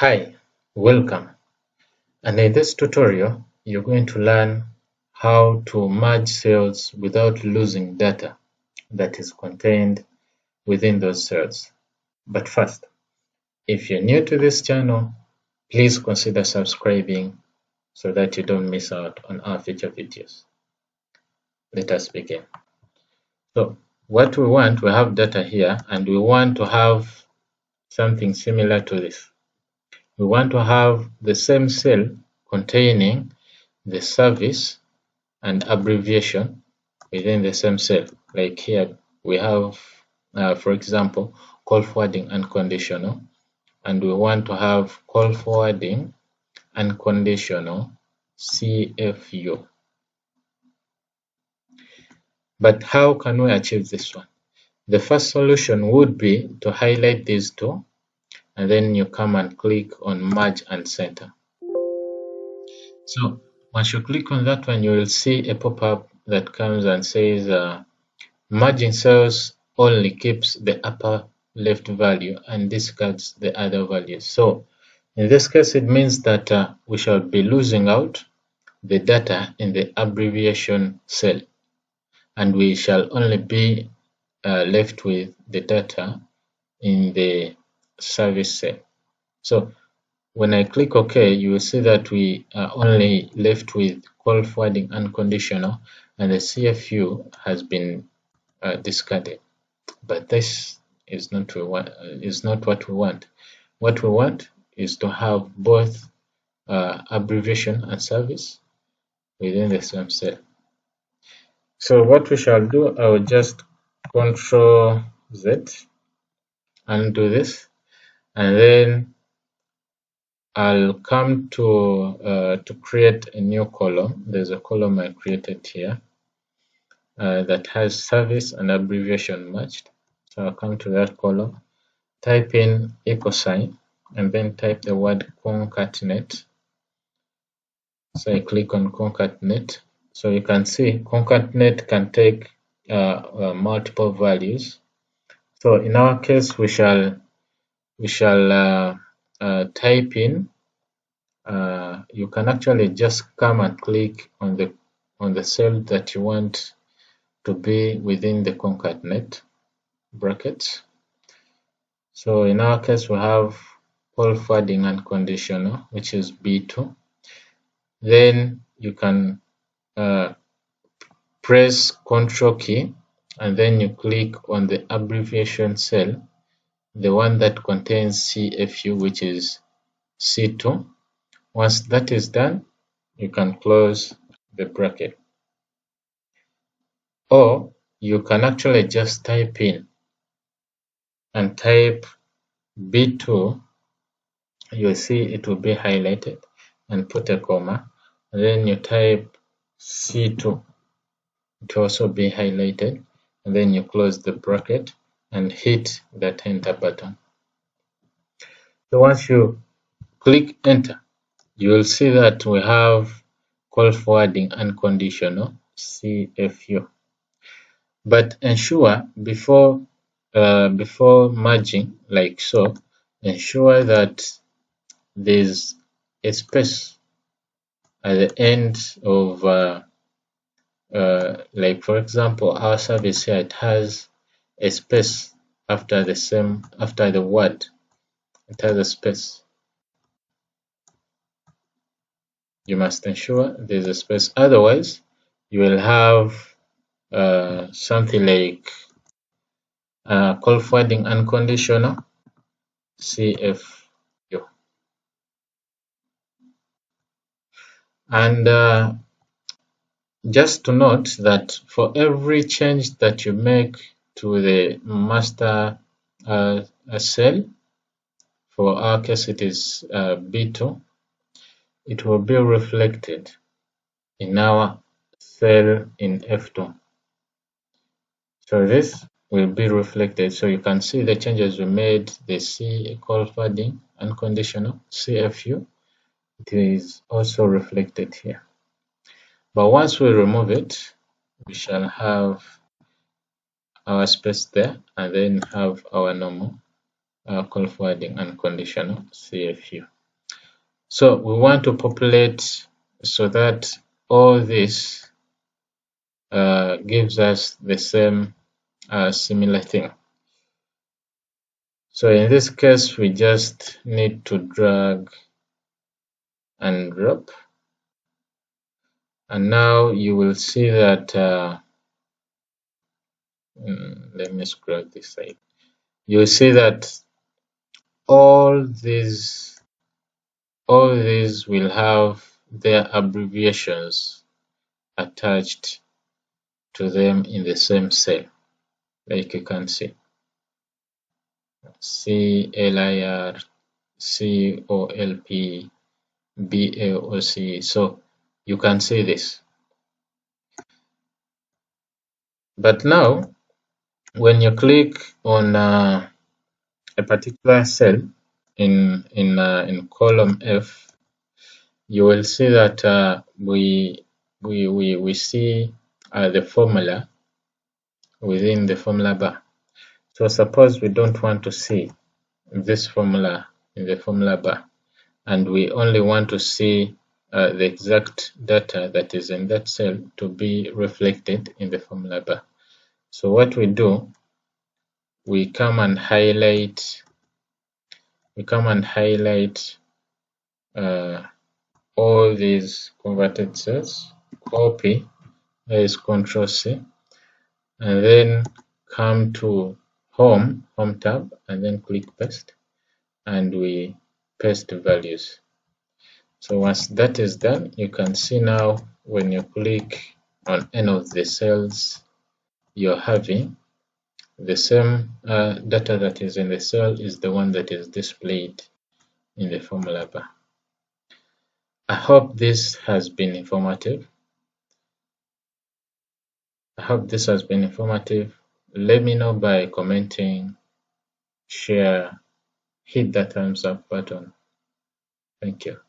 Hi, welcome. And in this tutorial, you're going to learn how to merge cells without losing data that is contained within those cells. But first, if you're new to this channel, please consider subscribing so that you don't miss out on our future videos. Let us begin. So, what we have data here, and we want to have something similar to this. We want to have the same cell containing the service and abbreviation within the same cell. Like here we have, for example, call forwarding unconditional, and we want to have call forwarding unconditional CFU. But how can we achieve this one? The first solution would be to highlight these two, and then you come and click on merge and center. So once you click on that one, you will see a pop-up that comes and says merging cells only keeps the upper left value and discards the other values. So in this case, it means that we shall be losing out the data in the abbreviation cell, and we shall only be left with the data in the service cell. So when I click OK, you will see that we are only left with call forwarding unconditional, and the CFU has been discarded. But this is not what we want. What we want is to have both abbreviation and service within the same cell. So what we shall do, I will just Control Z and do this, and then I'll come to create a new column. There's a column I created here that has service and abbreviation matched. So I'll come to that column, type in $, and then type the word concatenate. So I click on concatenate. So you can see concatenate can take multiple values. So in our case, we shall type in. You can actually just come and click on the cell that you want to be within the concatenate brackets. So in our case, we have call forwarding unconditional, which is B2. Then you can press Ctrl key, and then you click on the abbreviation cell, the one that contains CFU, which is C2. Once that is done, you can close the bracket. Or you can actually just type in and type B2. You'll see it will be highlighted, and put a comma. And then you type C2. It will also be highlighted, and then you close the bracket and hit that enter button. So once you click enter, you will see that we have call forwarding unconditional CFU. But ensure before merging, like so, ensure that there's a space at the end of like for example, our service here, it has a space after the word. It has a space. You must ensure there's a space, otherwise you will have something like call forwarding unconditional CFU. And just to note that for every change that you make to the master cell, for our case it is B2, it will be reflected in our cell in F2. So this will be reflected. So you can see the changes we made, the C call forwarding unconditional CFU. It is also reflected here. But once we remove it, we shall have our space there, and then have our normal. call forwarding and conditional CFU. So we want to populate so that all this gives us the same similar thing. So in this case, we just need to drag and drop. And now you will see that, let me scroll this side. You will see that all these will have their abbreviations attached to them in the same cell, like you can see. CLIR, COLP, BAOC. So you can see this. But now, when you click on a particular cell in column F, you will see that we see the formula within the formula bar. So suppose we don't want to see this formula in the formula bar, and we only want to see the exact data that is in that cell to be reflected in the formula bar. So what we do, we come and highlight all these converted cells, copy, that is Control C, and then come to home tab, and then click paste, and we paste the values. So once that is done, you can see now when you click on any of the cells, you're having the same data that is in the cell is the one that is displayed in the formula bar. I hope this has been informative. Let me know by commenting, share, hit that thumbs up button. Thank you.